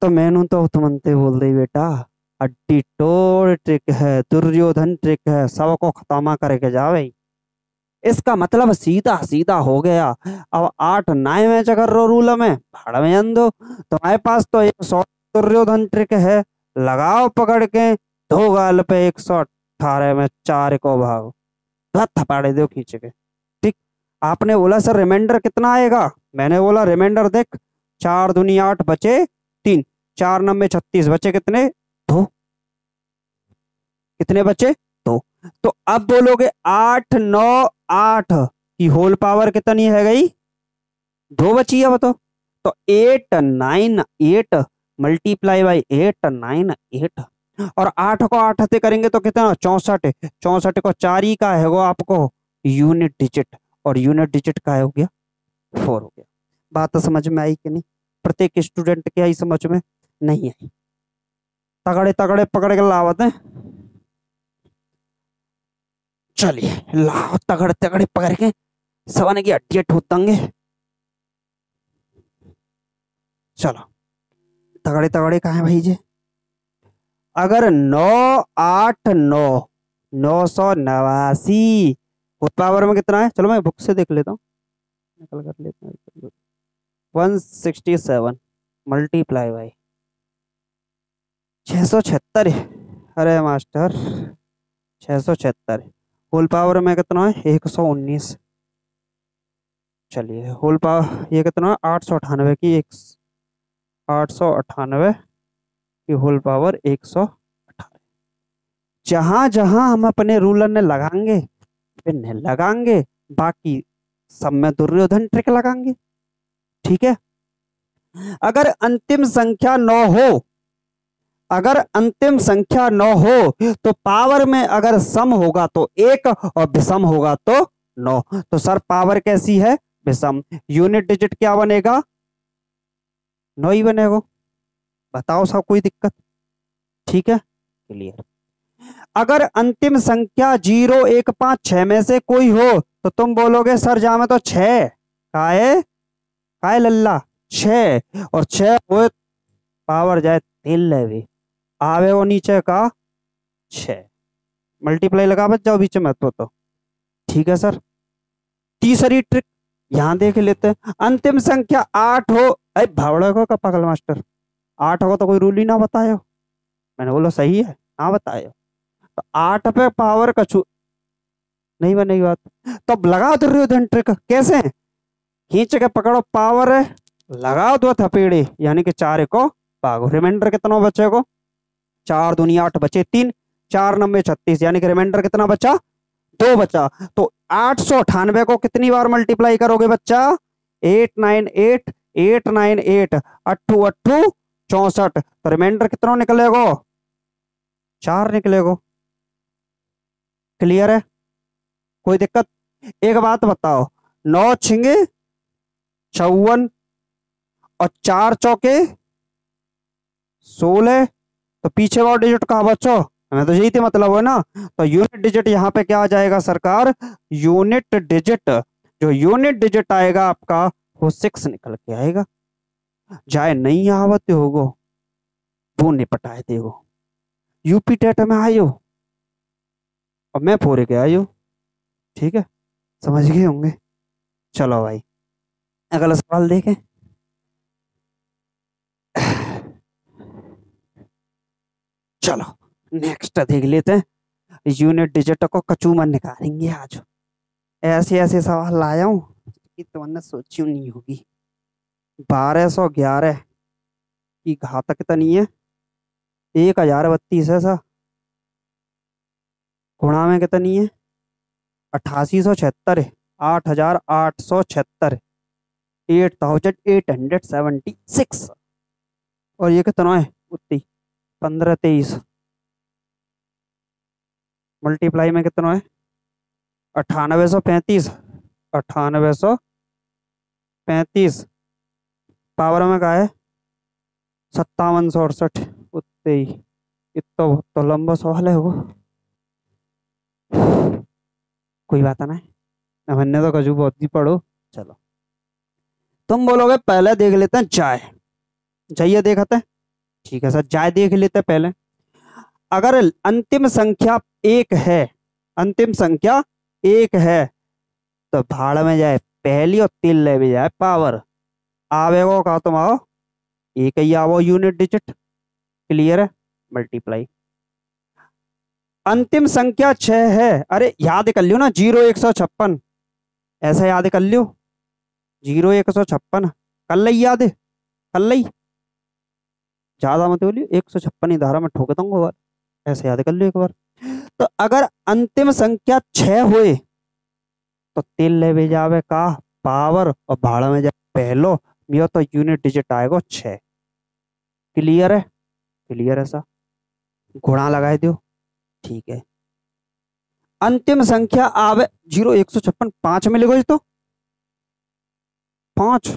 तो मैनू तो तुमंते बोल दे बेटा, अड्डी टोर ट्रिक है, दुर्योधन ट्रिक है, सबको खत्मा करके जावे। इसका मतलब सीधा सीधा हो गया। अब 8 9 मैच अगर रो रूल में भाड़ में अंधो, तुम्हारे पास तो 100 दुर्योधन ट्रिक है, लगाओ पकड़ के 2 गाल पे 118 में 4 को भाग, थपाड़े दो खींच के। ठीक। आपने बोला सर रिमाइंडर कितना आएगा? मैंने बोला रिमाइंडर देख, 4 दूनी 8 बचे 3, 4 नंबे 36 बचे कितने? 2। कितने बचे? 2। तो अब बोलोगे 8 9 8 की होल पावर कितनी है गई? 2 बची है बताओ। तो 898 मल्टीप्लाई बाई 898, और 8 को 8 से करेंगे तो कितना? 64। 64 को 4 ही का है वो आपको यूनिट डिजिट, और यूनिट डिजिट का हो गया 4 हो गया। बात तो समझ में आई कि नहीं? प्रत्येक स्टूडेंट के आई समझ में नहीं आई। तगड़े तगड़े पकड़ के लावत है। चलिए लाओ तगड़े तगड़े पकड़ के सवाने की हड्डियां ठोतांगे। चलो तगड़े तगड़े कहा है भाई जी? अगर 989 989 पावर में कितना है? चलो मैं बुक से देख लेता हूँ, निकल कर लेता हूँ। 167 मल्टीप्लाई बाई 676। अरे मास्टर 676 होल पावर में कितना है? 119। चलिए होल पावर ये कितना है? 898 की 898 की होल पावर 118। जहां जहां हम अपने रूलर ने लगाएंगे फिर लगाएंगे, बाकी सब में दुर्योधन ट्रिक लगाएंगे। ठीक है? अगर अंतिम संख्या 9 हो, अगर अंतिम संख्या 9 हो तो पावर में अगर सम होगा तो 1 और विषम होगा तो 9। तो सर पावर कैसी है? विषम। यूनिट डिजिट क्या बनेगा? 9 ही बनेगा। बताओ सब कोई दिक्कत? ठीक है क्लियर। अगर अंतिम संख्या 0 1 5 6 में से कोई हो तो तुम बोलोगे सर जा में तो 6 काए काए लल्ला 6, और 6 हो पावर जाए 3 लेवे आवे वो नीचे का 6, मल्टीप्लाई लगा बच जाओ बीच में तो ठीक है सर। तीसरी ट्रिक यहां देख लेते हैं। अंतिम संख्या 8 हो, अरे भावड़ा को का पागल मास्टर 8 हो तो कोई रूल ही ना बताए हो। मैंने बोला सही है हाँ बताए हो। तो 8 पे पावर कछु नहीं बनेगी बात, तो अब लगाओ दुर्योधन ट्रिक। कैसे? खींच के पकड़ो पावर है, लगाओ 2 थपेड़े यानी कि 4 को भागो। रिमाइंडर कितना बचेगा? 4 दूनी 8 बचे 3, 4 नंबे 36 यानी कि रिमाइंडर कितना बचा? 2 बचा। तो 898 को कितनी बार मल्टीप्लाई करोगे बच्चा? 898 898 अट्ठू अट्ठू 64, तो रिमाइंडर कितना निकलेगा? 4 निकलेगा। क्लियर है? कोई दिक्कत? एक बात बताओ, 9 छिंगे 54 और 4 चौके 16, तो पीछे वाला डिजिट कहा बच्चों? हमें तो यही थी मतलब है ना। तो यूनिट डिजिट यहाँ पे क्या आ जाएगा सरकार, यूनिट डिजिट, जो यूनिट डिजिट आएगा आपका वो 6 निकल के आएगा। जाए नहीं आवत होगो वो निपटाए देगो, यूपी टेट में आयो और मैं फोरे के आयो। ठीक है, समझ गए होंगे। चलो भाई अगला सवाल देखें। चलो नेक्स्ट देख लेते हैं। यूनिट डिजिट को कचूमर निकालेंगे आज। ऐसे ऐसे सवाल लाया हूँ कि तुमने सोची नहीं होगी। 1211 की घात कितनी है, 1032 है सा, गुणा में कितनी है 8876 है, 8876, 8876। और ये कितना है उतनी 1523, मल्टीप्लाई में कितना है 9835, 9835, पावर में का है 5768 उतने ही। इतना तो लंबा सवाल है वो, कोई बात नहीं, हमने तो कजू बहुत ही पढ़ो। चलो तुम बोलोगे पहले देख लेते हैं जाए, जाइए देखते हैं। ठीक है सर, जाए देख लेते हैं पहले। अगर अंतिम संख्या एक है, अंतिम संख्या एक है तो भाड़ में जाए पहली और तिल ले भी जाए पावर, आवेगो का तुम आओ एक ही आवो यूनिट डिजिट। क्लियर है, मल्टीप्लाई। अंतिम संख्या 6 है, अरे याद कर लियो ना 0 156, ऐसे याद कर लियो 0 156, कर ली याद, कर ली, ज्यादा मत बोलियो 156 ही धारा में ठोक दूंगा, ऐसे याद कर लियो एक बार। तो अगर अंतिम संख्या 6 हुए तो तिल ले भी जावे का पावर और भाड़ में जाए पहलो, मियो तो यूनिट डिजिट आएगा 6। क्लियर है, क्लियर है सा, गुणा लगाए दियो। ठीक है, अंतिम संख्या आवे 0 156, 5 में लिखो तो 5,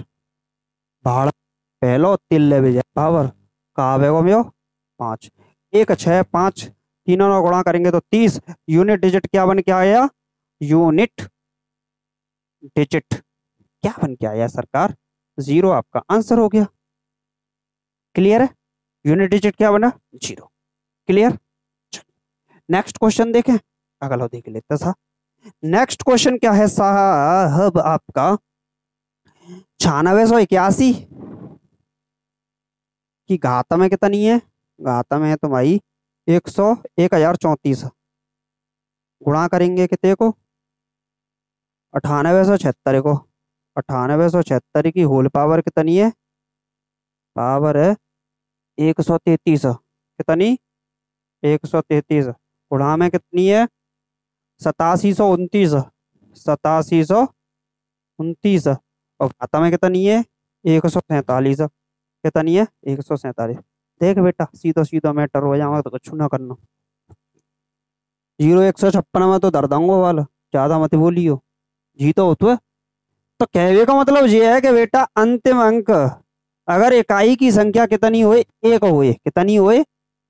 भाड़ पहलो तिल ले भी जाए पावर का आवेगो मियो 5, 1 6 5, तीनों को गुणा करेंगे तो 30। यूनिट डिजिट क्या बन के आया, यूनिट डिजिट क्या बन के आया सरकार, 0 आपका आंसर हो गया। क्लियर है, यूनिट डिजिट क्या बना 0। क्लियर, नेक्स्ट क्वेश्चन देखें, अगला देख लेते था। नेक्स्ट क्वेश्चन क्या है साहब आपका, 9681 की घात में कितनी है, घात में है तुम्हारी 1034, गुणा करेंगे कितने को 9876 को, 9876 की होल पावर कितनी है, पावर है 133, कितनी 133, गुणा में कितनी है 8729, 8729, और घाता में कितनी है 147, कितनी है 147। देख बेटा सीधा सीधा मैटर हो जाएगा तो कुछ ना करना, 0 156 में तो दर्दांगो वाला, ज्यादा मत बोलियो जी तो होते। तो कहने का मतलब ये है कि बेटा अंतिम अंक अगर इकाई की संख्या कितनी हुई, एक हुई, कितनी हुई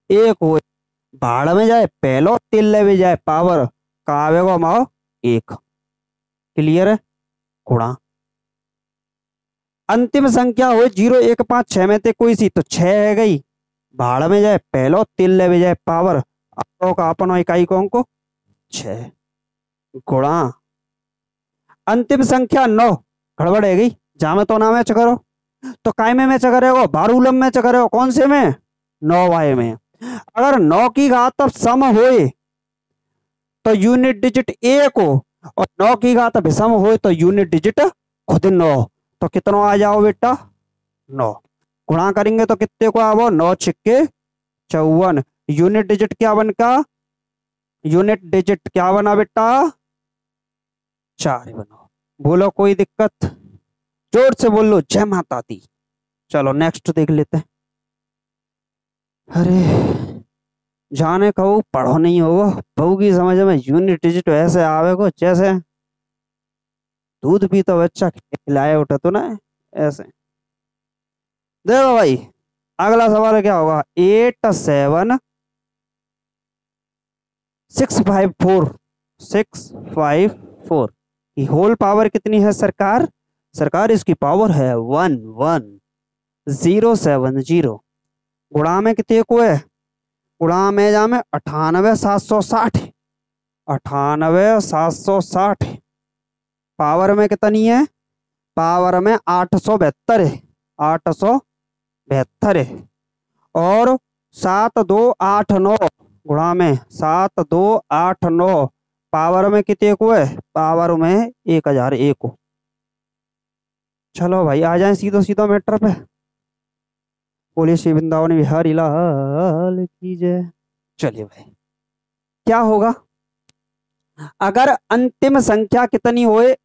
एक हुई, भाड़ में जाए पहलो तिल ले भी जाए पावर का आवेगो माओ 1। क्लियर है, गुणा अंतिम संख्या हुई 0156 में ते कोई सी तो 6 है गई, भाड़ में जाए पहलो तिल ले भी जाए पावर का अपन इकाई को अंको 6, गुणा अंतिम संख्या 9, गड़बड़ है गई जामे तो ना मैच करो, तो काय में मैच करेगा, बारूलम मैच करेगा, कौन से में 9 वाय में। अगर 9 की घात सम होए तो यूनिट डिजिट 1 हो, और 9 की घात विषम होए तो यूनिट डिजिट खुद 9, तो कितना आ जाओ बेटा 9, गुणा करेंगे तो कितने को आओ 9 छिक्के 54, यूनिट डिजिट क्या बन का, यूनिट डिजिट क्या बना बेटा 4 बनो। बोलो कोई दिक्कत, जोर से बोलो जय माता दी। चलो नेक्स्ट देख लेते हैं। अरे जाने कहू पढ़ो नहीं होगा, बहू की समझ में यूनिट डिजिट ऐसे आवे को जैसे दूध पी तो बच्चा खिलाए उठे तो ना, ऐसे। देखो भाई अगला सवाल क्या होगा, 8 7 654, 654 की होल पावर कितनी है सरकार? सरकार इसकी पावर है 11070। गुणा में कितने को है? गुणा में जा में 98760, 98760। पावर में कितनी है? पावर में 872 है, 872 है। और 7289 गुणा में 7289 पावर में कितने को है? पावर में 1001 को। चलो भाई आ जाए सीधो सीधो मैटर पे। बोलिए श्री वृंदावन बिहारी लाल की जय। चलिए भाई क्या होगा अगर अंतिम संख्या कितनी होए?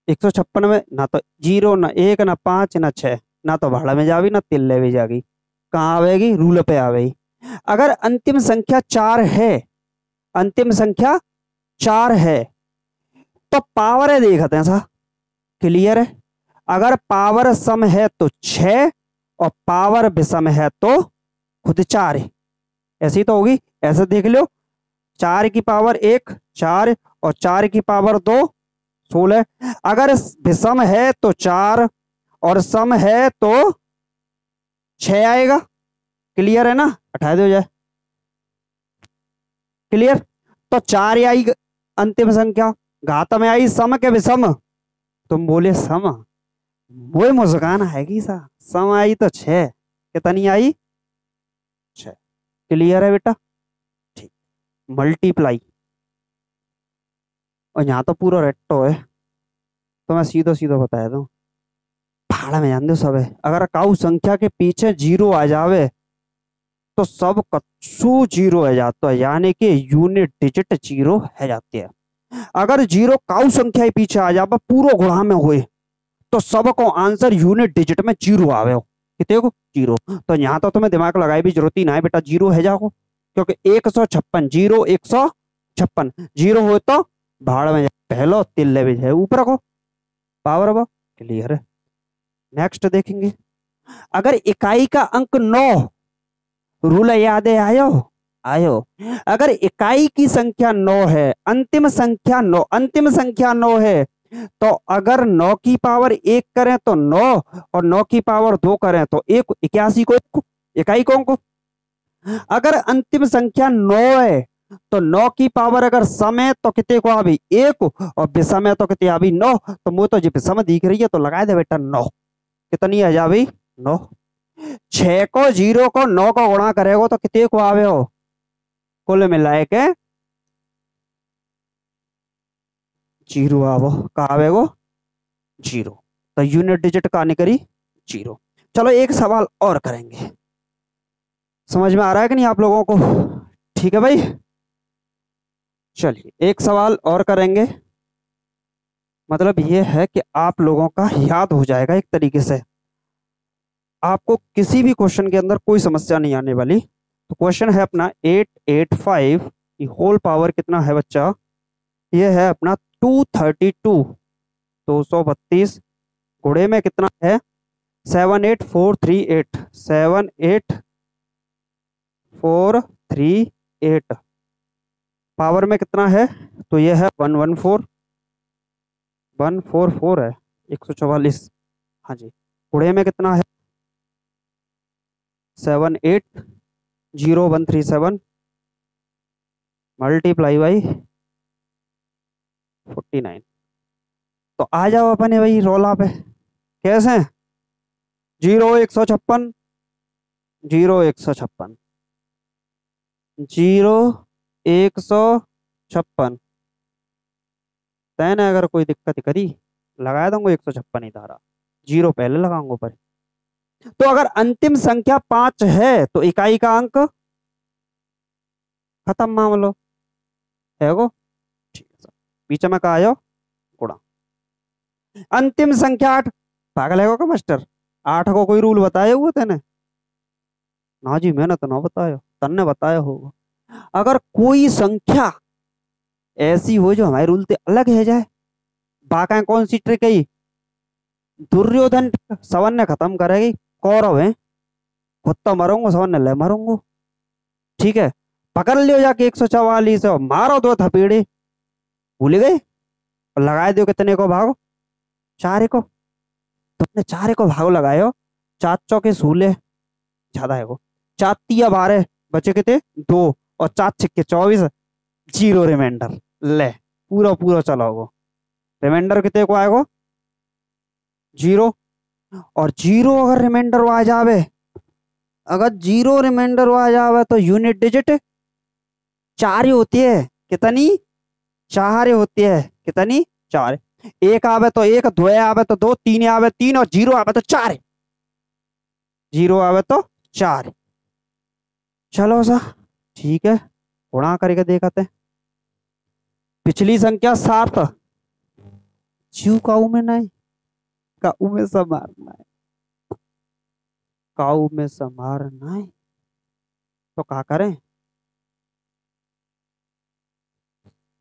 156 में ना तो 0 ना 1 ना 5 ना 6, ना तो भाड़ा में जावी ना तिल्ले भी जागी। कहाँ आवेगी? रूल पे आवेगी। अगर अंतिम संख्या 4 है, अंतिम संख्या 4 है तो पावर है देखते हैं सा क्लियर है। अगर पावर सम है तो 6 और पावर विषम है तो खुद 4 है। ऐसी तो होगी, ऐसे देख लो। 4 की पावर 1 4 और 4 की पावर 2 16। अगर विषम है तो 4 और सम है तो 6 आएगा। क्लियर है ना? हटा दो जाए। क्लियर? तो 4 आई अंतिम संख्या, घात में आई सम के विषम। तुम बोले सम, वो मुस्कान आएगी सा। सम आई तो 6, कितनी आई? 6। क्लियर है बेटा? ठीक। मल्टीप्लाई, और यहाँ तो पूरा रेट्टो है तो मैं सीधो सीधो बता दूं। भाड़ा में जान दो सब है। अगर काउ संख्या के पीछे 0 आ जावे तो सब कच्चू 0 है जाता है, यानी कि यूनिट डिजिट 0 है जाती है। अगर 0 काउ संख्या के पीछे आ जावे पूरा गुणा में हुए तो सबको आंसर यूनिट डिजिट में 0 आवे हो। कितने को? 0। तो यहाँ तो तुम्हें दिमाग लगाई भी जरूरत ही ना है बेटा, 0 है जाओ, क्योंकि 156 0 156 0 हो तो भाड़ में पहलो तिल्ले भी है ऊपर को पावर वो। क्लियर है? नेक्स्ट देखेंगे। अगर इकाई का अंक 9, रूल याद है? आयो। अगर इकाई की संख्या 9 है, अंतिम संख्या 9, अंतिम संख्या 9 है, तो अगर 9 की पावर 1 करें तो 9 और 9 की पावर 2 करें तो 81 को इकाई को। अगर अंतिम संख्या 9 है तो 9 की पावर अगर सम है तो कितने को अभी 1 और विषम है तो कितने अभी 9। तो मुझे तो जी विषम दिख रही है तो लगा दे बेटा 9। कितनी है जा भाई? 9। 6 को 0 को 9 को गुणा करेगा तो कितने को आवे हो? कुल मिलाए के 0 आवो। का आवेगो? 0। तो यूनिट डिजिट का निकली 0। चलो एक सवाल और करेंगे। समझ में आ रहा है कि नहीं आप लोगों को? ठीक है भाई। चलिए एक सवाल और करेंगे। मतलब ये है कि आप लोगों का याद हो जाएगा एक तरीके से, आपको किसी भी क्वेश्चन के अंदर कोई समस्या नहीं आने वाली। तो क्वेश्चन है अपना 885 की होल पावर कितना है बच्चा? ये है अपना 232, 232 गुणे में कितना है? 78438, 78438। पावर में कितना है? तो ये है 114, 144 है, 144। हाँ जी। गुणे में कितना है? 780,137 मल्टीप्लाई बाई 49। तो आ जाओ अपने भाई रोला पे। कैसे? 0 156, 0 156, 0 156। तैने अगर कोई दिक्कत करी लगा दूंगा 156 ही धारा, 0 पहले लगाऊंगा पर। तो अगर अंतिम संख्या 5 है तो इकाई का अंक खत्म मामलो है वो। ठीक है सर। बीच में कहा आयो गुणा। अंतिम संख्या 8, पागल है का मास्टर? 8 को कोई रूल बताया हुआ तेने? ना जी मैंने तो ना बताया, तन्ने बताया होगा। अगर कोई संख्या ऐसी हो जो हमारे रूल से अलग है जाए, बाका कौन सी ट्रिक है? दुर्योधन सवन ने खत्म करेगी। कौरव है खुद तो मरूंगा, सवन ने ले मरूंगा। ठीक है। पकड़ लियो जाके 144 और मारो दो थपेड़े। भूल गए? और लगाए दो कितने को भाग? 4 को। तुमने 4 को भाग लगायो। 4 चौके सूले ज्यादा है वो। 4 तिया 12 बचे कितने? 2 और 4 छिक्के 24। Zero reminder. ले पूरा पूरा चलाओ। रिमाइंडर कितने को आएगा? 0। और 0 अगर रिमाइंडर आ जावे, अगर 0 रिमाइंडर आ जावे तो यूनिट डिजिट 4 ही होती है। कितनी? 4 ही होती है। कितनी? 4। 1 आवे तो 1, 2 आवे तो 2, 3 आवे 3 और 0 आवे तो 4। 0 आवे तो 4। चलो सा ठीक है, गुणा करके देखते हैं। पिछली संख्या 7। जीव काऊ में नहीं, काऊ में समारना है। काऊ में समारना है तो क्या करें?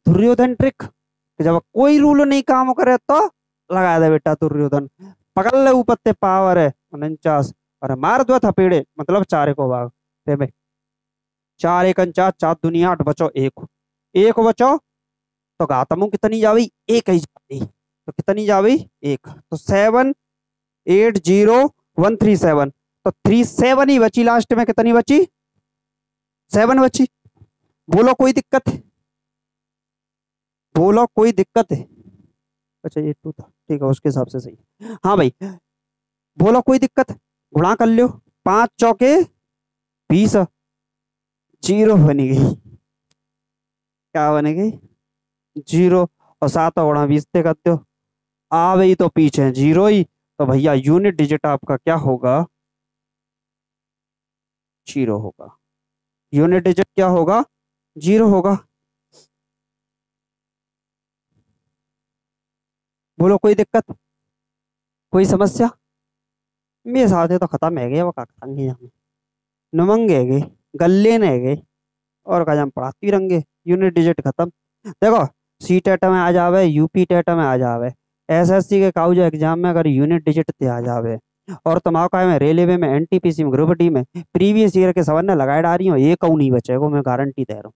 दुर्योधन ट्रिक। जब कोई रूल नहीं काम करे तो लगा दे बेटा दुर्योधन। पकड़ ले ऊपर ते पावर है 49 और मार दो थपेड़े, मतलब 4 को भाग। 4 1 49, 4 दुनिया 8 बचो 1। 1 बचो तो घातमू कितनी जावी? 1 ही जावी। तो कितनी जावी? 1। तो 7 8 0 1 3 7। तो 3 7 ही बची। लास्ट में कितनी बची? 7 बची। बोलो कोई दिक्कत है? बोलो कोई दिक्कत है? अच्छा ये 2 था, ठीक है, उसके हिसाब से सही। हाँ भाई, बोलो कोई दिक्कत? गुणा कर लो। 5 चौके 20। 0 बनी गई। क्या बनी गई? 0। और 7 गुणा 20 से करते हो आ गई तो पीछे 0 ही। तो भैया यूनिट डिजिट आपका क्या होगा? 0 होगा। यूनिट डिजिट क्या होगा? 0 होगा। बोलो कोई दिक्कत? कोई समस्या? मेरे साथ तो खत्म है गया वो कांगे हमें नमंगे गए, गले ने गए और का हम पढ़ाती रंगे। यूनिट डिजिट खत्म। देखो, सी टेट में आ जावे, यूपी टेट में आ जावे, एसएससी के काउज एग्जाम में अगर यूनिट डिजिट ते आ जावे, और तुम्हारा का में रेलवे में एनटीपीसी में ग्रुप डी में प्रीवियस ईयर के सवाल ने लगाए डाल रही हूँ, एक कऊ नहीं बचेगा, मैं गारंटी दे रहा हूँ।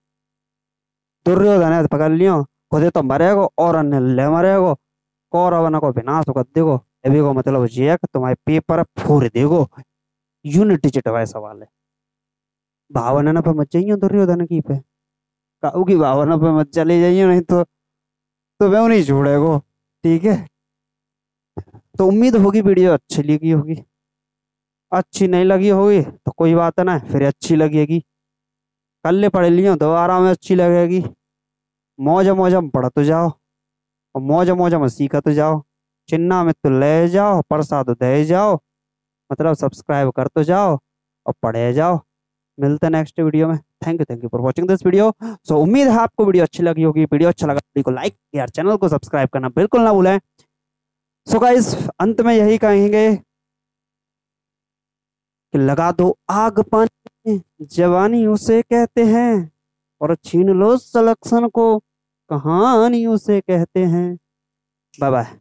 दुर्योधन है पकड़ लियो, खुदे तो मरेगो और अन्य ले मरेगो। कौरव न को विनाश कर देगो। अभी को मतलब ये है कि तुम्हारे पेपर फोड़ देगो। यूनिट डिजिट वाला सवाल है। भावना पे मत जाइए दुर्योधन की पे, काऊ की भावना पे मत चले जाइए, नहीं तो मैं नहीं छोड़ेगो। ठीक है, तो उम्मीद होगी वीडियो अच्छी लगी होगी। अच्छी नहीं लगी होगी तो कोई बात ना, फिर अच्छी लगेगी। कल ले पढ़ लियो दोबारा में अच्छी लगेगी। मौज मौज में पढ़ तो जाओ और मौज मौज में सीखा तो जाओ। चिन्ना में तो ले जाओ, प्रसाद दे जाओ, मतलब सब्सक्राइब कर तो जाओ और पढ़े जाओ। मिलते हैं नेक्स्ट वीडियो में। Thank you for watching this video. So उम्मीद है आपको वीडियो अच्छी लगी होगी। वीडियो अच्छा लगा वीडियो को लाइक यार, चैनल को सब्सक्राइब करना बिल्कुल ना भूलें। सो गाइस, अंत में यही कहेंगे कि लगा दो आग पानी में, जवानी उसे कहते हैं, और छीन लो सलक्शन को, कहानी उसे कहते हैं। Bye bye.